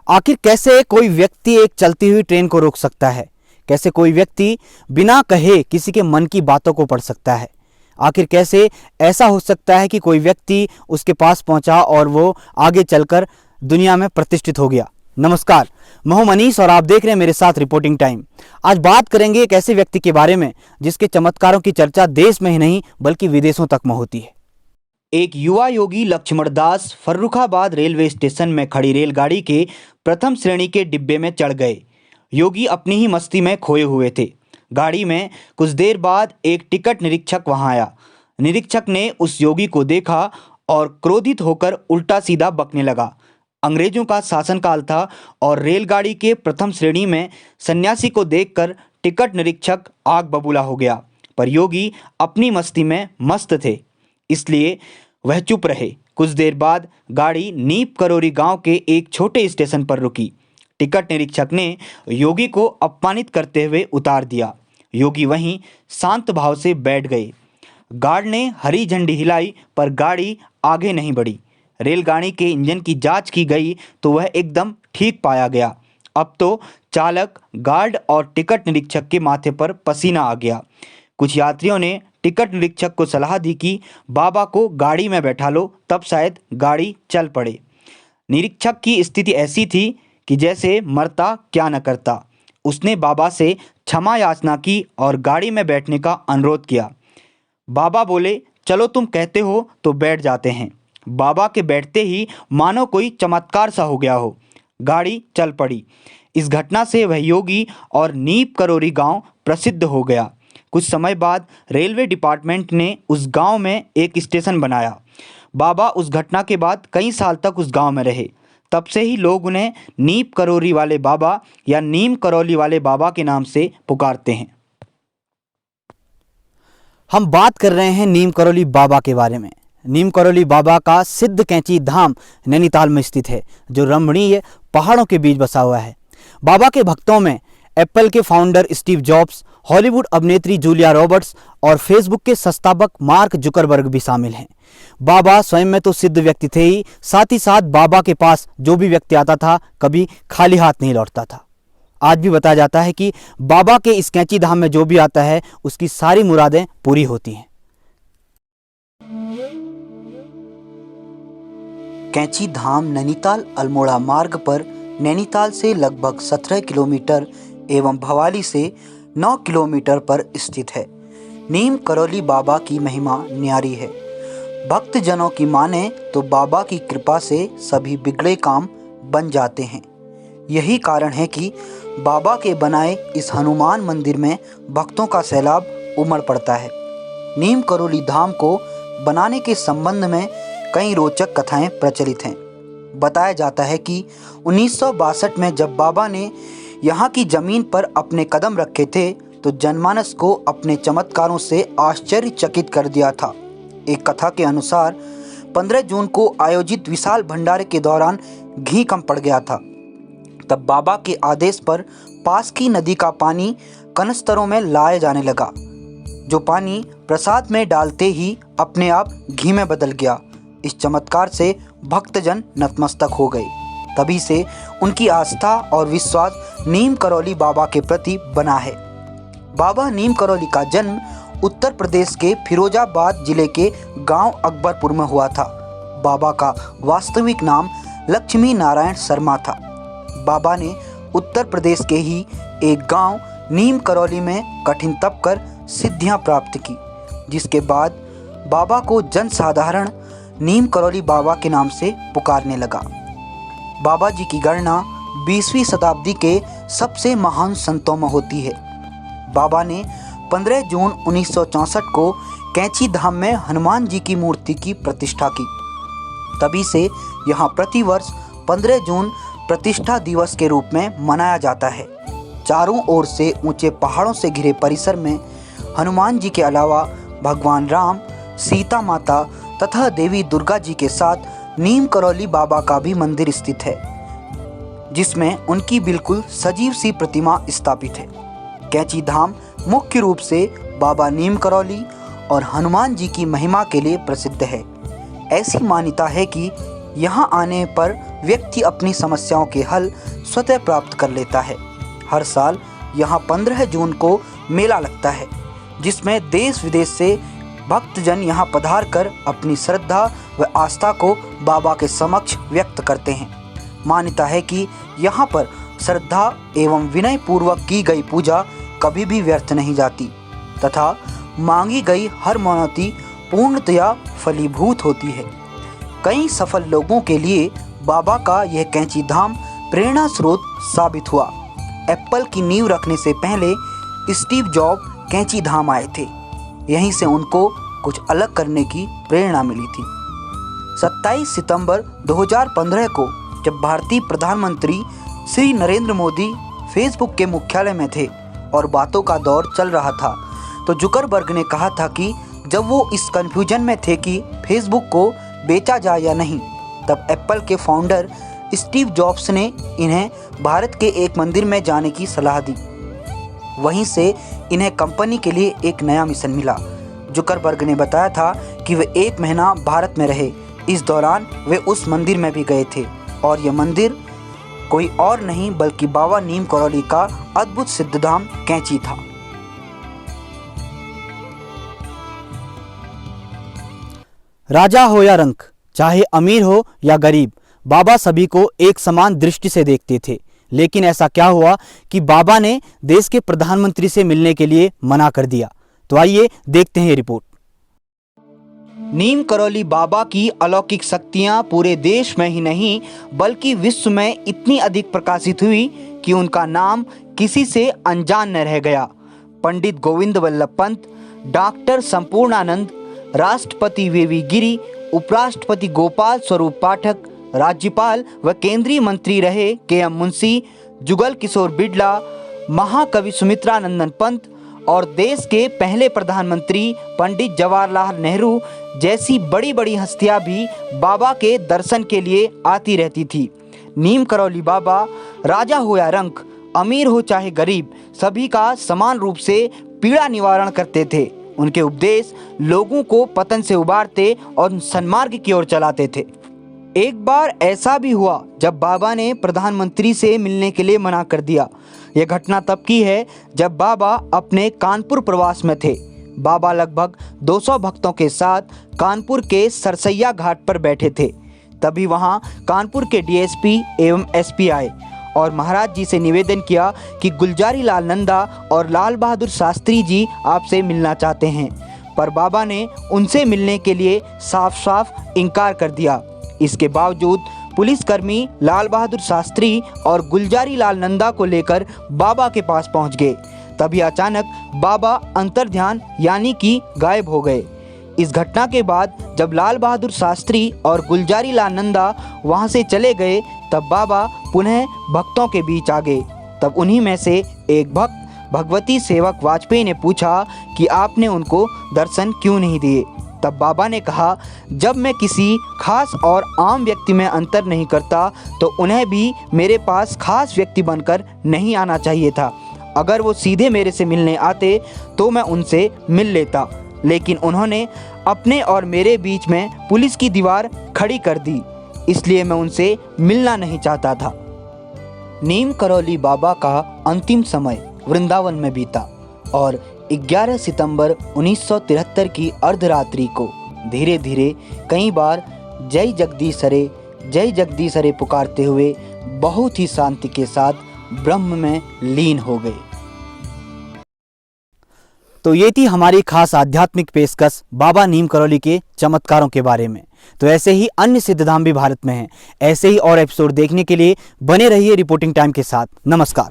आखिर कैसे कोई व्यक्ति एक चलती हुई ट्रेन को रोक सकता है? कैसे कोई व्यक्ति बिना कहे किसी के मन की बातों को पढ़ सकता है? आखिर कैसे ऐसा हो सकता है कि कोई व्यक्ति उसके पास पहुंचा और वो आगे चलकर दुनिया में प्रतिष्ठित हो गया? नमस्कार, मैं हूं मनीष और आप देख रहे हैं मेरे साथ रिपोर्टिंग टाइम। आज बात करेंगे एक ऐसे व्यक्ति के बारे में जिसके चमत्कारों की चर्चा देश में ही नहीं बल्कि विदेशों तक में होती है। एक युवा योगी लक्ष्मण दास फर्रुखाबाद रेलवे स्टेशन में खड़ी रेलगाड़ी के प्रथम श्रेणी के डिब्बे में चढ़ गए। योगी अपनी ही मस्ती में खोए हुए थे। गाड़ी में कुछ देर बाद एक टिकट निरीक्षक वहां आया। निरीक्षक ने उस योगी को देखा और क्रोधित होकर उल्टा सीधा बकने लगा। अंग्रेजों का शासनकाल था और रेलगाड़ी के प्रथम श्रेणी में सन्यासी को देखकर टिकट निरीक्षक आग बबूला हो गया। पर योगी अपनी मस्ती में मस्त थे, इसलिए वह चुप रहे। कुछ देर बाद गाड़ी नीप करोरी गांव के एक छोटे स्टेशन पर रुकी। टिकट निरीक्षक ने योगी को अपमानित करते हुए उतार दिया। योगी वहीं शांत भाव से बैठ गए। गार्ड ने हरी झंडी हिलाई पर गाड़ी आगे नहीं बढ़ी। रेलगाड़ी के इंजन की जांच की गई तो वह एकदम ठीक पाया गया। अब तो चालक, गार्ड और टिकट निरीक्षक के माथे पर पसीना आ गया। कुछ यात्रियों ने टिकट निरीक्षक को सलाह दी कि बाबा को गाड़ी में बैठा लो, तब शायद गाड़ी चल पड़े। निरीक्षक की स्थिति ऐसी थी कि जैसे मरता क्या न करता। उसने बाबा से क्षमा याचना की और गाड़ी में बैठने का अनुरोध किया। बाबा बोले, चलो तुम कहते हो तो बैठ जाते हैं। बाबा के बैठते ही मानो कोई चमत्कार सा हो गया हो। गाड़ी चल पड़ी। इस घटना से वह योगी और नीप करोरी गांव प्रसिद्ध हो गया। कुछ समय बाद रेलवे डिपार्टमेंट ने उस गांव में एक स्टेशन बनाया। बाबा उस घटना के बाद कई साल तक उस गांव में रहे। तब से ही लोग उन्हें नीप करोरी वाले बाबा या नीम करौली वाले बाबा के नाम से पुकारते हैं। हम बात कर रहे हैं नीम करौली बाबा के बारे में। नीम करौली बाबा का सिद्ध कैंची धाम नैनीताल में स्थित है, जो रमणीय पहाड़ों के बीच बसा हुआ है। बाबा के भक्तों में एप्पल के फाउंडर स्टीव जॉब्स, हॉलीवुड अभिनेत्री जूलिया रॉबर्ट्स और फेसबुक के संस्थापक मार्क जुकरबर्ग भी शामिल हैं। बाबा स्वयं में तो सिद्ध व्यक्ति थे ही, साथ ही साथ बाबा के पास जो भी व्यक्ति आता था कभी खाली हाथ नहीं लौटता था। आज भी बताया जाता है कि बाबा के इस कैंची धाम में जो भी आता है उसकी सारी मुरादें पूरी होती हैं। कैंची धाम नैनीताल अल्मोड़ा मार्ग पर नैनीताल से लगभग 17 किलोमीटर एवं भवाली से 9 किलोमीटर पर स्थित है। नीम करौली बाबा की महिमा न्यारी है। भक्तजनों की माने तो बाबा की कृपा से सभी बिगड़े काम बन जाते हैं। यही कारण है कि बाबा के बनाए इस हनुमान मंदिर में भक्तों का सैलाब उमड़ पड़ता है। नीम करौली धाम को बनाने के संबंध में कई रोचक कथाएं प्रचलित हैं। बताया जाता है कि 1962 में जब बाबा ने यहाँ की जमीन पर अपने कदम रखे थे तो जनमानस को अपने चमत्कारों से आश्चर्यचकित कर दिया था। एक कथा के अनुसार 15 जून को आयोजित विशाल भंडारे के दौरान घी कम पड़ गया था। तब बाबा के आदेश पर पास की नदी का पानी कनस्तरों में लाया जाने लगा। जो पानी प्रसाद में डालते ही अपने आप घी में बदल गया। इस चमत्कार से भक्तजन नतमस्तक हो गए। तभी से उनकी आस्था और विश्वास नीम करौली बाबा के प्रति बना है। बाबा नीम करौली का जन्म उत्तर प्रदेश के फिरोजाबाद जिले के गांव अकबरपुर में हुआ था। बाबा का वास्तविक नाम लक्ष्मी नारायण शर्मा था। बाबा ने उत्तर प्रदेश के ही एक गांव नीम करौली में कठिन तप कर सिद्धियां प्राप्त की, जिसके बाद बाबा को जनसाधारण नीम करौली बाबा के नाम से पुकारने लगा। बाबा जी की गणना 20वीं शताब्दी के सबसे महान संतों में होती है। बाबा ने 15 जून 1964 को कैंची धाम में हनुमान जी की मूर्ति की प्रतिष्ठा की। तभी से यहाँ प्रतिवर्ष 15 जून प्रतिष्ठा दिवस के रूप में मनाया जाता है। चारों ओर से ऊंचे पहाड़ों से घिरे परिसर में हनुमान जी के अलावा भगवान राम, सीता माता तथा देवी दुर्गा जी के साथ नीम करौली बाबा का भी मंदिर स्थित है, जिसमें उनकी बिल्कुल सजीव सी प्रतिमा स्थापित है। कैंची धाम मुख्य रूप से बाबा नीम करौली और हनुमान जी की महिमा के लिए प्रसिद्ध है। ऐसी मान्यता है कि यहाँ आने पर व्यक्ति अपनी समस्याओं के हल स्वतः प्राप्त कर लेता है। हर साल यहाँ 15 जून को मेला लगता है, जिसमें देश विदेश से भक्तजन यहाँ पधार कर अपनी श्रद्धा व आस्था को बाबा के समक्ष व्यक्त करते हैं। मान्यता है कि यहाँ पर श्रद्धा एवं विनय पूर्वक की गई पूजा कभी भी व्यर्थ नहीं जाती तथा मांगी गई हर मनौती पूर्णतया फलीभूत होती है। कई सफल लोगों के लिए बाबा का यह कैंची धाम प्रेरणा स्रोत साबित हुआ। एप्पल की नींव रखने से पहले स्टीव जॉब कैंची धाम आए थे। यहीं से उनको कुछ अलग करने की प्रेरणा मिली थी। 27 सितंबर 2015 को जब भारतीय प्रधानमंत्री श्री नरेंद्र मोदी फेसबुक के मुख्यालय में थे और बातों का दौर चल रहा था, तो जुकरबर्ग ने कहा था कि जब वो इस कन्फ्यूजन में थे कि फेसबुक को बेचा जाए या नहीं, तब एप्पल के फाउंडर स्टीव जॉब्स ने इन्हें भारत के एक मंदिर में जाने की सलाह दी। वहीं से इन्हें कंपनी के लिए एक नया मिशन मिला। जुकरबर्ग ने बताया था कि वे 1 महीना भारत में रहे। इस दौरान वे उस मंदिर में भी गए थे और यह मंदिर कोई और नहीं बल्कि बाबा नीम करौली का अद्भुत सिद्धधाम कैंची था। राजा हो या रंक, चाहे अमीर हो या गरीब, बाबा सभी को एक समान दृष्टि से देखते थे। लेकिन ऐसा क्या हुआ कि बाबा ने देश के प्रधानमंत्री से मिलने के लिए मना कर दिया? तो आइए देखते हैं ये रिपोर्ट। नीम करौली बाबा की अलौकिक शक्तियां पूरे देश में ही नहीं बल्कि विश्व में इतनी अधिक प्रकाशित हुई कि उनका नाम किसी से अनजान न रह गया। पंडित गोविंद वल्लभ पंत, डॉक्टर संपूर्णानंद, राष्ट्रपति वीवी गिरी, उपराष्ट्रपति गोपाल स्वरूप पाठक, राज्यपाल व केंद्रीय मंत्री रहे के.एम. मुंशी, जुगल किशोर बिड़ला, महाकवि सुमित्रानंदन पंत और देश के पहले प्रधानमंत्री पंडित जवाहरलाल नेहरू जैसी बड़ी बड़ी हस्तियां भी बाबा के दर्शन के लिए आती रहती थी। नीम करौली बाबा राजा हो या रंक, अमीर हो चाहे गरीब, सभी का समान रूप से पीड़ा निवारण करते थे। उनके उपदेश लोगों को पतन से उबारते और सन्मार्ग की ओर चलाते थे। एक बार ऐसा भी हुआ जब बाबा ने प्रधानमंत्री से मिलने के लिए मना कर दिया। यह घटना तब की है जब बाबा अपने कानपुर प्रवास में थे। बाबा लगभग 200 भक्तों के साथ कानपुर के सरसैया घाट पर बैठे थे। तभी वहां कानपुर के डीएसपी एवं एसपी आए और महाराज जी से निवेदन किया कि गुलजारी लाल नंदा और लाल बहादुर शास्त्री जी आपसे मिलना चाहते हैं। पर बाबा ने उनसे मिलने के लिए साफ साफ इनकार कर दिया। इसके बावजूद पुलिसकर्मी लाल बहादुर शास्त्री और गुलजारी लाल नंदा को लेकर बाबा के पास पहुंच गए। तभी अचानक बाबा अंतर्ध्यान यानी कि गायब हो गए। इस घटना के बाद जब लाल बहादुर शास्त्री और गुलजारी लाल नंदा वहां से चले गए, तब बाबा पुनः भक्तों के बीच आ गए। तब उन्हीं में से एक भक्त भगवती सेवक वाजपेयी ने पूछा कि आपने उनको दर्शन क्यों नहीं दिए। तब बाबा ने कहा, जब मैं किसी खास और आम व्यक्ति में अंतर नहीं करता तो उन्हें भी मेरे पास खास व्यक्ति बनकर नहीं आना चाहिए था। अगर वो सीधे मेरे से मिलने आते तो मैं उनसे मिल लेता, लेकिन उन्होंने अपने और मेरे बीच में पुलिस की दीवार खड़ी कर दी, इसलिए मैं उनसे मिलना नहीं चाहता था। नीम करौली बाबा का अंतिम समय वृंदावन में बीता और 11 सितंबर 1973 की अर्धरात्रि को धीरे धीरे कई बार जय जगदीश हरे पुकारते हुए बहुत ही शांति के साथ ब्रह्म में लीन हो गए। तो ये थी हमारी खास आध्यात्मिक पेशकश बाबा नीम करौली के चमत्कारों के बारे में। तो ऐसे ही अन्य सिद्धधाम भी भारत में हैं। ऐसे ही और एपिसोड देखने के लिए बने रहिए रिपोर्टिंग टाइम के साथ। नमस्कार।